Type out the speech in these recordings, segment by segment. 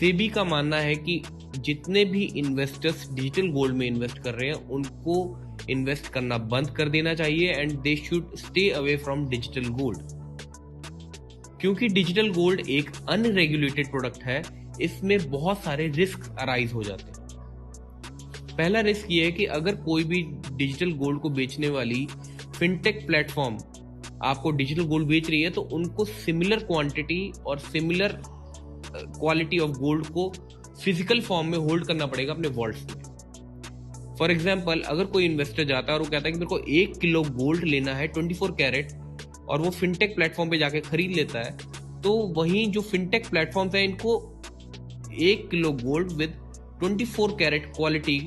सेबी का मानना है कि जितने भी इन्वेस्टर्स डिजिटल गोल्ड में इन्वेस्ट कर रहे हैं उनको इन्वेस्ट करना बंद कर देना चाहिए and they should stay away from digital gold, क्योंकि डिजिटल गोल्ड एक अनरेगुलेटेड प्रोडक्ट है। इसमें बहुत सारे रिस्क अराइज हो जाते हैं। पहला रिस्क ये है कि अगर कोई भी डिजिटल गोल्ड को बेचने वाली फिनटेक प्लेटफॉर्म आपको डिजिटल गोल्ड बेच रही है तो उनको सिमिलर क्वांटिटी और सिमिलर क्वालिटी ऑफ गोल्ड को फिजिकल फॉर्म में होल्ड करना पड़ेगा अपने वॉल्ट्स में। फॉर एग्जाम्पल, अगर कोई इन्वेस्टर जाता है और वो कहता है कि मेरे को 1 किलो गोल्ड लेना है 24 कैरेट और वो फिनटेक प्लेटफॉर्म पे जाके खरीद लेता है, तो वहीं जो फिनटेक प्लेटफॉर्म्स हैं इनको 1 kilo gold with 24 carat quality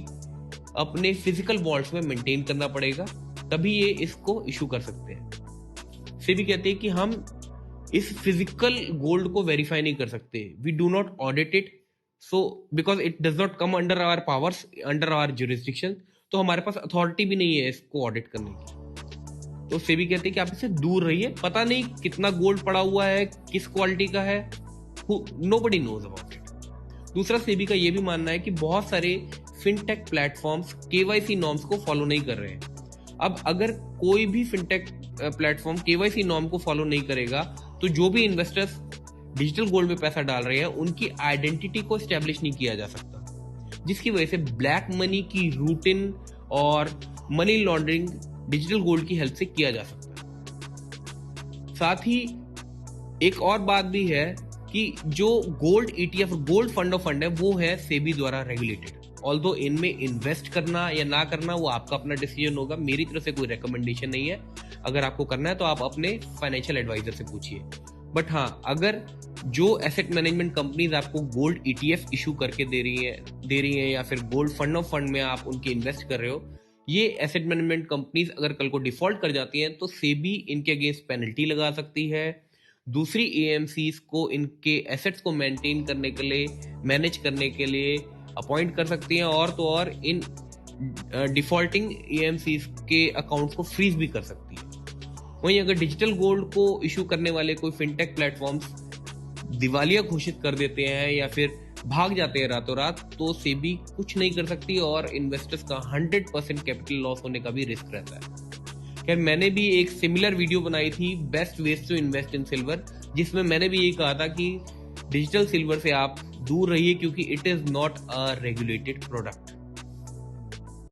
अपने फिजिकल वॉल्ट्स में मेंटेन करना पड़ेगा, तभी ये इसको इशू कर सकते हैं। सेबी कहते हैं कि हम इस फिजिकल गोल्ड को वेरीफाई नहीं कर सकते, we do not audit it, so because it does not come under our powers, under our jurisdiction, तो हमारे पास अथॉरिटी भी नहीं है इसको ऑडिट करने की। तो सेबी कहते हैं कि आप इससे दूर रहिए, पता नहीं कितना गोल्ड पड़ा हुआ है, किस क्वालिटी का है, नोबडी नोज अबाउट इट। दूसरा, सेबी का यह भी मानना है कि बहुत सारे फिनटेक प्लेटफॉर्म्स केवाईसी नॉर्म्स को फॉलो नहीं कर रहे हैं। अब अगर कोई भी फिनटेक प्लेटफॉर्म केवाईसी नॉर्म को फॉलो नहीं करेगा तो जो भी इन्वेस्टर्स डिजिटल गोल्ड में पैसा डाल रहे हैं उनकी आइडेंटिटी को एस्टेब्लिश नहीं किया जा सकता, जिसकी वजह से ब्लैक मनी की रूटिंग और मनी लॉन्ड्रिंग डिजिटल गोल्ड की हेल्प से किया जा सकता है। साथ ही एक और बात भी है कि जो gold ETF, gold fund of fund है, वो है सेबी द्वारा रेगुलेटेड। ऑल्दो इनमें इन्वेस्ट करना या ना करना वो आपका अपना डिसीजन होगा, मेरी तरफ से कोई रिकमेंडेशन नहीं है। अगर आपको करना है तो आप अपने फाइनेंशियल एडवाइजर से पूछिए। बट हाँ, अगर जो एसेट मैनेजमेंट कंपनीज आपको गोल्ड ईटीएफ इशू करके दे रही हैं या फिर गोल्ड फंड ऑफ फंड में आप उनके इन्वेस्ट कर रहे हो, ये एसेट मैनेजमेंट कंपनीज अगर कल को डिफॉल्ट कर जाती हैं तो सेबी इनके अगेंस्ट पेनल्टी लगा सकती है। दूसरी एएमसीज को इनके एसेट्स को मेंटेन करने के लिए, मैनेज करने के लिए अपॉइंट कर सकती हैं, और तो और इन डिफॉल्टिंग एएमसीज के अकाउंट्स को फ्रीज भी कर सकती है। वहीं अगर डिजिटल गोल्ड को इशू करने वाले कोई फिनटेक प्लेटफॉर्म्स दिवालिया घोषित कर देते हैं या फिर भाग जाते हैं रातों रात, तो सेबी कुछ नहीं कर सकती और इन्वेस्टर्स का 100% कैपिटल लॉस होने का भी रिस्क रहता है। खैर, मैंने भी एक सिमिलर वीडियो बनाई थी, best ways to invest in silver, जिसमें मैंने भी यही कहा था कि डिजिटल सिल्वर से आप दूर रहिए क्योंकि it is not a regulated product.